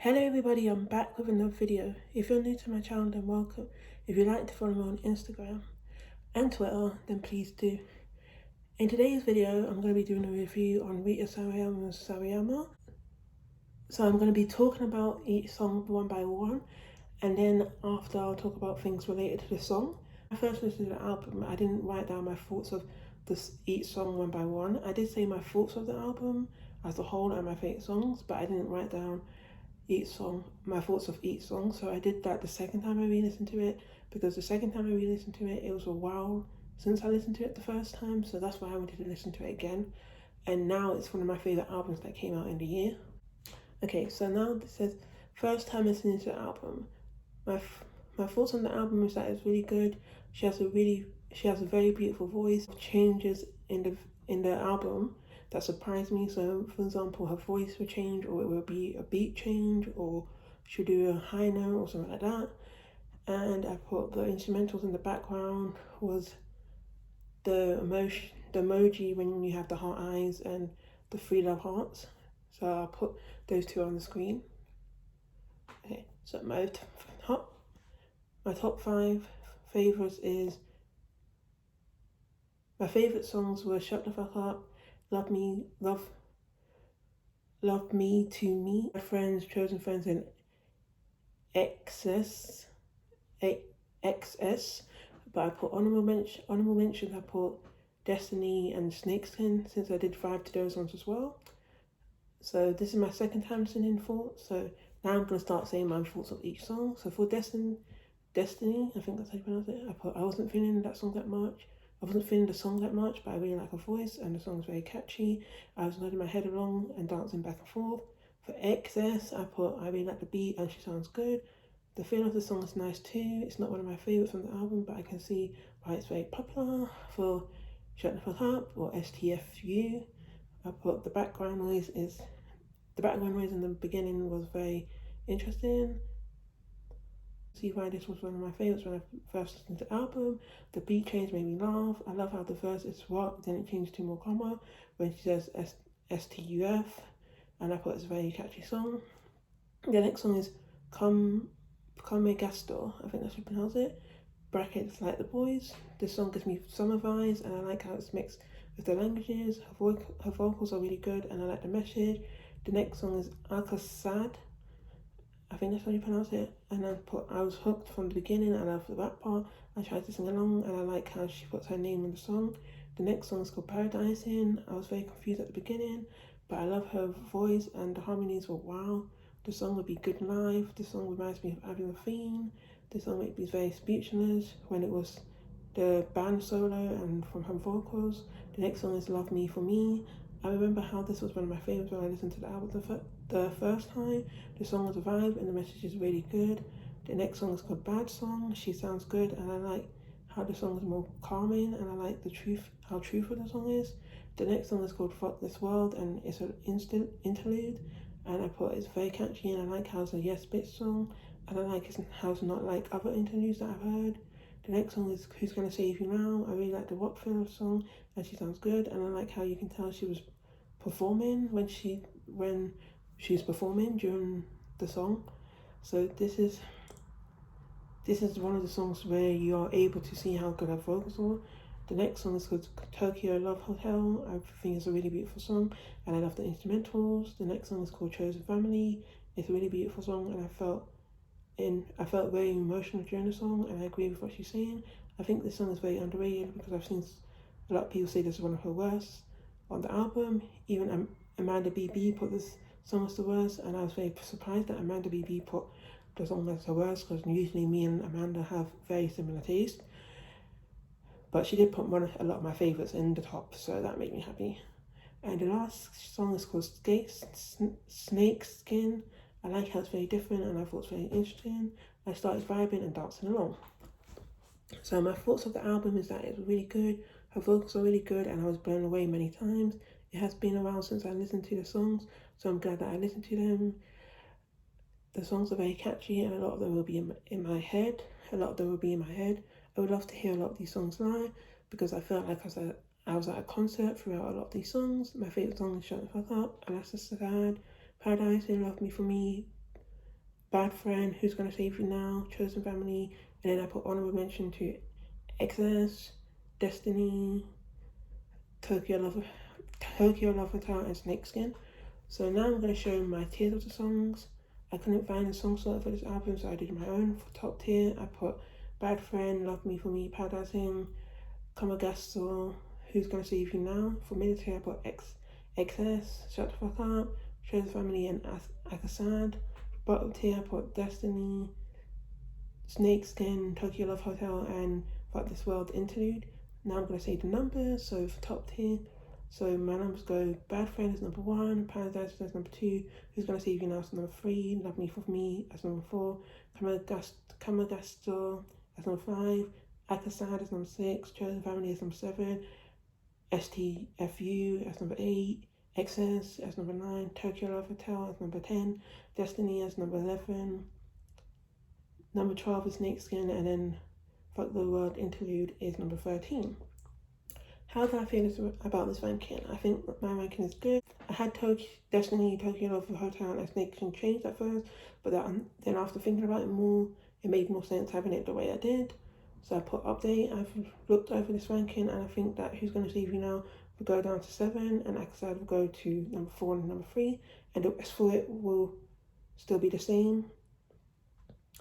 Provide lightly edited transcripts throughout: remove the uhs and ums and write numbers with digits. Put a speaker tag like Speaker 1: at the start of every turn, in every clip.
Speaker 1: Hello everybody, I'm back with another video. If you're new to my channel, then welcome. If you'd like to follow me on Instagram and Twitter, then please do. In today's video, I'm going to be doing a review on Rita Sawayama's Swyanna. So I'm going to be talking about each song one by one, and then after I'll talk about things related to the song. When I first listened to the album, I didn't write down my thoughts of each song one by one. I did say my thoughts of the album as a whole and my favourite songs, but I didn't write down each song, my thoughts of each song. So I did that the second time I re-listened to it, because the second time I re-listened to it, it was a while since I listened to it the first time, so that's why I wanted to listen to it again. And now it's one of my favourite albums that came out in the year. Okay, so now this says first time listening to the album. My thoughts on the album is that it's really good. She has a very beautiful voice. Changes in the album that surprised me. So for example, her voice will change, or it will be a beat change, or she'll do a high note or something like that. And I put the instrumentals in the background was the emoji when you have the heart eyes and the three love hearts. So I'll put those two on the screen. Okay, so my top 5 favourites is, my favourite songs were Shut the Fuck Up, Love Me to Me, My Friends, Chosen Friends, and XS. But I put honourable mentions, I put Destiny and Snakeskin, since I did 5 to those ones as well. So this is my second time listening thoughts, so now I'm going to start saying my thoughts of each song. So for Destiny, I think that's how you pronounce it, I wasn't feeling that song that much. I wasn't feeling the song that much, but I really like her voice and the song's very catchy. I was nodding my head along and dancing back and forth. For XS, I really like the beat and she sounds good. The feel of the song is nice too. It's not one of my favourites from the album, but I can see why it's very popular. For Shut the Fuck Up, or STFU, I put the background noise in the beginning was very interesting. See why this was one of my favourites when I first listened to the album. The beat change made me laugh. I love how the verse is rock, then it changed to more comma when she says STUF, and I thought it's a very catchy song. The next song is Come Gastor, I think that's how you pronounce it, brackets Like the Boys. This song gives me summer vibes and I like how it's mixed with the languages. Her vocals are really good and I like the message. The next song is Sad, I think that's how you pronounce it, and I was hooked from the beginning. I love the rap part. I tried to sing along and I like how she puts her name in the song. The next song is called Paradising. I was very confused at the beginning, but I love her voice and the harmonies were wow. The song would be good live. The song reminds me of Avril Lavigne. The song made me very speechless when it was the band solo and from her vocals. The next song is Love Me for Me. I remember how this was one of my favourites when I listened to the album the first time. The song was a vibe and the message is really good. The next song is called Bad Song. She sounds good and I like how the song is more calming and I like how truthful the song is. The next song is called Fuck This World and it's an interlude, and I put it's very catchy and I like how it's a yes bitch song, and I like how it's not like other interludes that I've heard. The next song is Who's Gonna Save You Now. I really like the rock feel of the song and she sounds good, and I like how you can tell she was performing when she's performing during the song. So this is one of the songs where you are able to see how good her vocals are. The next song is called Tokyo Love Hotel. I think it's a really beautiful song and I love the instrumentals. The next song is called Chosen Family. It's a really beautiful song and I felt very emotional during the song, and I agree with what she's saying. I think this song is very underrated because I've seen a lot of people say this is one of her worst on the album. Even Amanda BB put this song as the worst, and I was very surprised that Amanda BB put the song as the worst, because usually me and Amanda have very similar taste. But she did put a lot of my favourites in the top, so that made me happy. And the last song is called Snake Skin. I like how it's very different and I thought it's very interesting. I started vibing and dancing along. So my thoughts of the album is that it's really good. Her vocals are really good and I was blown away many times. It has been a while since I listened to the songs, so I'm glad that I listened to them. The songs are very catchy and a lot of them will be in my head. I would love to hear a lot of these songs live because I felt like I was at a concert throughout a lot of these songs. My favourite song is Shut the Fuck Up, Alaska Sad, Paradise, Love Me for Me, Bad Friend, Who's Gonna Save You Now, Chosen Family, and then I put honorable mention to Excess, Destiny, Tokyo Love, Hotel, and Snakeskin. So now I'm going to show my tiers of the songs. I couldn't find a song sort for this album, so I did my own. For top tier, I put Bad Friend, Love Me For Me, Paradising, Kamagasto, Who's Gonna Save You Now. For middle tier, I put XS, Shut the Fuck Up, Chosen Family, and Akasad. Bottom tier, I put Destiny, Snakeskin, Tokyo Love Hotel, and Fuck This World Interlude. Now I'm going to say the numbers. So for top tier, so my numbers go Bad Friend is number 1, Paradise is number 2, Who's Gonna Save You Now is number 3, Love Me For Me as number 4, Kamagasto as number 5, Akasad as number 6, Chosen Family as number 7, STFU as number 8, XS as number 9, Tokyo Love Hotel as number 10, Destiny as number 11, number 12 is Snakeskin, and then Fuck the World Interlude is number 13. How do I feel about this ranking? I think my ranking is good. I had Destiny, Tokyo Love Hotel, and Snakeskin changed at first, but then after thinking about it more, it made more sense having it the way I did. So I put update. I've looked over this ranking, and I think that Who's Gonna Save You Now will go down to 7, and Akasad will go to number 4 and number 3, and the rest for it will still be the same.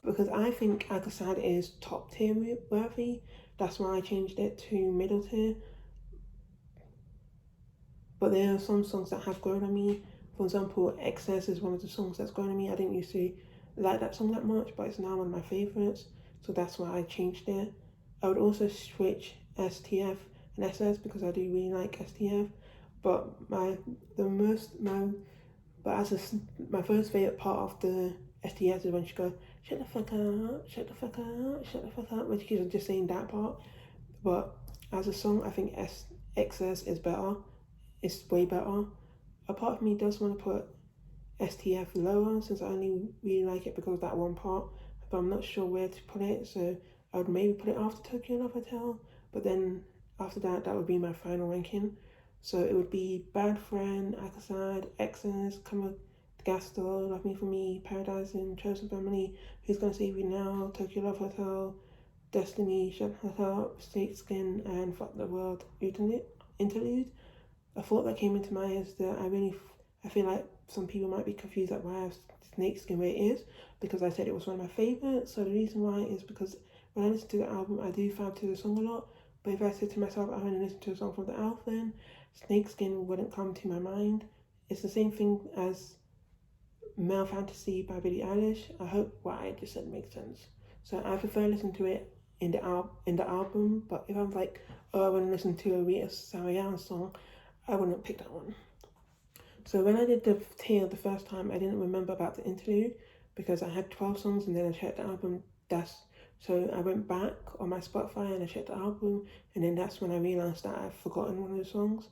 Speaker 1: Because I think Akasad is top tier worthy. That's why I changed it to middle tier. But there are some songs that have grown on me. For example, Excess is one of the songs that's grown on me. I didn't used to like that song that much, but it's now one of my favourites. So that's why I changed it. I would also switch STF and SS because I do really like STF. But my first favourite part of the STS is when she goes, shut the fuck up, shut the fuck up, shut the fuck up, when she keeps just saying that part. But as a song, I think XS is better. It's way better. A part of me does want to put STF lower since I only really like it because of that one part, but I'm not sure where to put it, so I would maybe put it after Tokyo Love Hotel, but then after that would be my final ranking. So it would be Bad Friend, Akasad, Excess, Kamagasto, Love Me For Me, Paradise, and Chosen Family, Who's Gonna Save You Now, Tokyo Love Hotel, Destiny, Shut Up, Snakeskin, and Fuck the World Interlude. A thought that came into my head is that I feel like some people might be confused at why I have Snakeskin where it is, because I said it was one of my favourites. So the reason why is because when I listen to the album, I do vibe to the song a lot. But if I said to myself, I want to listen to a song from the album, Snakeskin wouldn't come to my mind. It's the same thing as Male Fantasy by Billie Eilish. I hope what I just said makes sense. So I prefer listening to it in the album. But if I'm like, oh, I want to listen to a Rita Swyanna song, I wouldn't pick that one. So when I did the tier the first time, I didn't remember about the interlude because I had 12 songs and then I checked the album. So I went back on my Spotify and I checked the album, and then that's when I realised that I've forgotten one of the songs.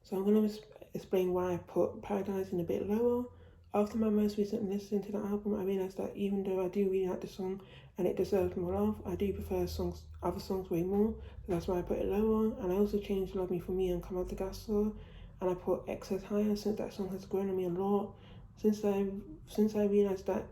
Speaker 1: So I'm going to explain why I put Paradise in a bit lower. After my most recent listen to the album, I realised that even though I do really like the song and it deserves more love, I do prefer other songs way more. So that's why I put it lower. And I also changed Love Me For Me and Come Out the Gasso, and I put Excess higher since that song has grown on me a lot. Since I realised that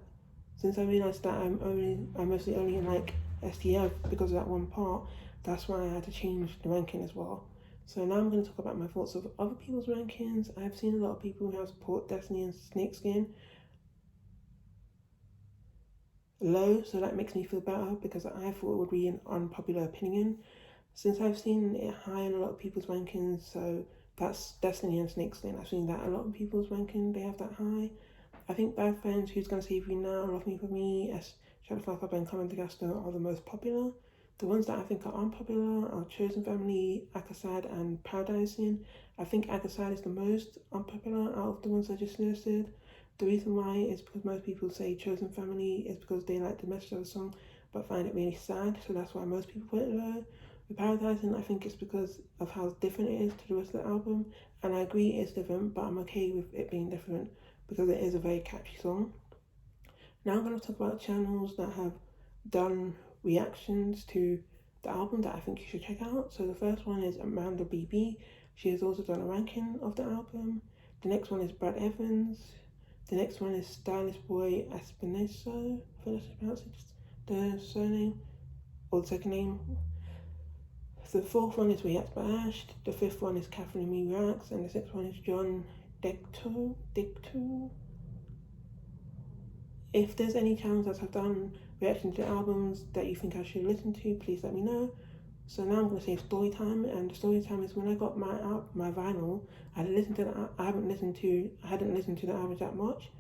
Speaker 1: I'm mostly only in like STF because of that one part, that's why I had to change the ranking as well. So now I'm going to talk about my thoughts of other people's rankings. I've seen a lot of people who have support Destiny and Snakeskin low, so that makes me feel better because I thought it would be an unpopular opinion. Since I've seen it high in a lot of people's rankings, so that's Destiny and Snakeskin. I've seen that a lot of people's ranking, they have that high. I think Bad Friends, Who's Gonna Save You Now, Love Me For Me, Shut the Fuck Up, and Come to Gasto are the most popular. The ones that I think are unpopular are Chosen Family, Akasad, and Paradising. I think Akasad is the most unpopular out of the ones I just listed. The reason why is because most people say Chosen Family is because they like the message of the song but find it really sad, so that's why most people put it low. With Paradising, I think it's because of how different it is to the rest of the album, and I agree it's different, but I'm okay with it being different because it is a very catchy song. Now I'm going to talk about channels that have done reactions to the album that I think you should check out. So the first one is Amanda BB. She has also done a ranking of the album. The next one is Brad Evans. The next one is Stylish Boy Espinoso, I think that's pronounced the surname, or the second name. The fourth one is React by Ash, the fifth one is Catherine Me Reacts, and the sixth one is John Dicto. If there's any channels that have done reaction to albums that you think I should listen to, please let me know. So now I'm going to say story time, and the story time is when I got my vinyl. I hadn't listened to the album that much,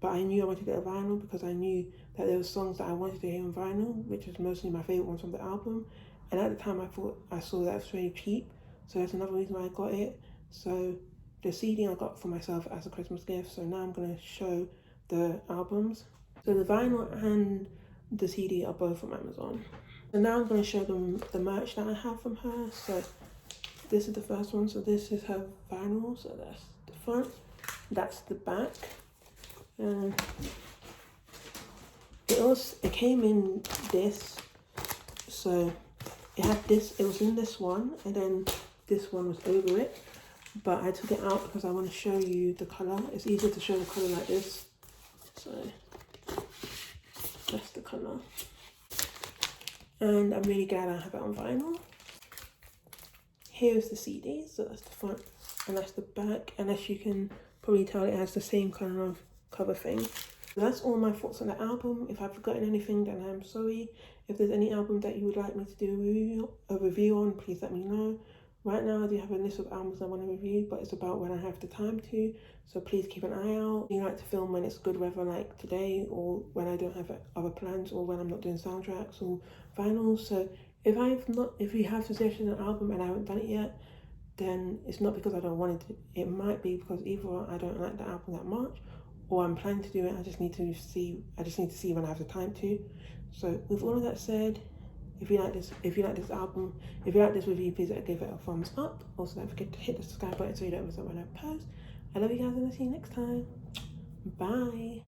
Speaker 1: but I knew I wanted to get a vinyl because I knew that there were songs that I wanted to hear on vinyl, which is mostly my favorite ones from the album. And at the time, I saw that it was very cheap, so that's another reason why I got it. So the CD I got for myself as a Christmas gift. So now I'm going to show the albums. So the vinyl and the CD are both from Amazon. So now I'm going to show them the merch that I have from her. So this is the first one. So this is her vinyl. So that's the front. That's the back. And it came in this. So it had this. It was in this one, and then this one was over it. But I took it out because I want to show you the color. It's easier to show the color like this. So that's the color. And I'm really glad I have it on vinyl. Here's the CD, so that's the front and that's the back. And as you can probably tell, it has the same kind of cover thing. So that's all my thoughts on the album. If I've forgotten anything, then I'm sorry. If there's any album that you would like me to do a review on, please let me know. Right now I do have a list of albums I want to review, but it's about when I have the time to, so please keep an eye out. I like to film when it's good weather like today, or when I don't have other plans, or when I'm not doing soundtracks or vinyls. So if you have suggestions on an album and I haven't done it yet, then it's not because I don't want it to. It might be because either I don't like the album that much, or I'm planning to do it. I just need to see when I have the time to. So with all of that said, if you like this album, if you like this review, please give it a thumbs up. Also, don't forget to hit the subscribe button so you don't miss out when I post. I love you guys, and I'll see you next time. Bye.